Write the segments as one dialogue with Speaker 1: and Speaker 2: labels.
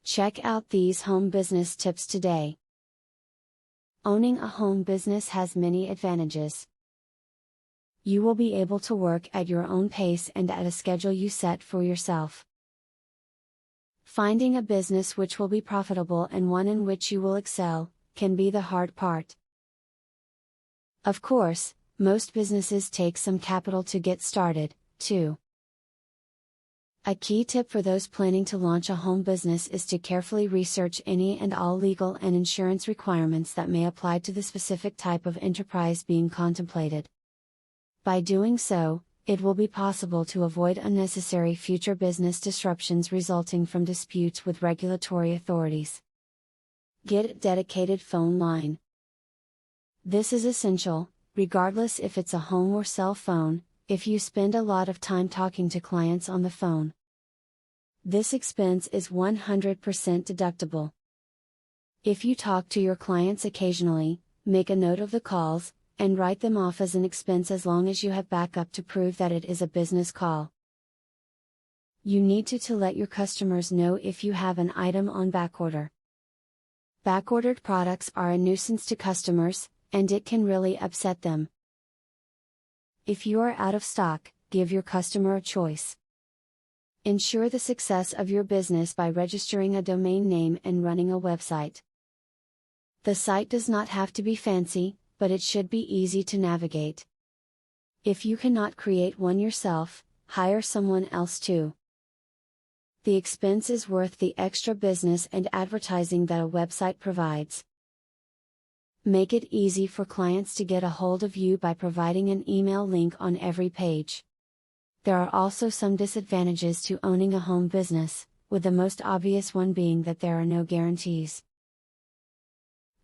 Speaker 1: Check out these home business tips today. Owning a home business has many advantages. You will be able to work at your own pace and at a schedule you set for yourself. Finding a business which will be profitable and one in which you will excel can be the hard part. Of course, most businesses take some capital to get started, too. A key tip for those planning to launch a home business is to carefully research any and all legal and insurance requirements that may apply to the specific type of enterprise being contemplated. By doing so, it will be possible to avoid unnecessary future business disruptions resulting from disputes with regulatory authorities. Get a dedicated phone line. This is essential, regardless if it's a home or cell phone, if you spend a lot of time talking to clients on the phone. This expense is 100% deductible. If you talk to your clients occasionally, make a note of the calls, and write them off as an expense as long as you have backup to prove that it is a business call. You need to let your customers know if you have an item on backorder. Backordered products are a nuisance to customers, and it can really upset them. If you are out of stock, give your customer a choice. Ensure the success of your business by registering a domain name and running a website. The site does not have to be fancy, but it should be easy to navigate. If you cannot create one yourself, hire someone else to. The expense is worth the extra business and advertising that a website provides. Make it easy for clients to get a hold of you by providing an email link on every page. There are also some disadvantages to owning a home business, with the most obvious one being that there are no guarantees.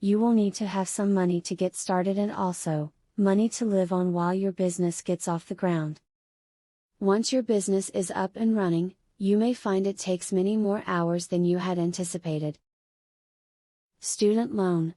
Speaker 1: You will need to have some money to get started and also, money to live on while your business gets off the ground. Once your business is up and running, you may find it takes many more hours than you had anticipated. Student loan.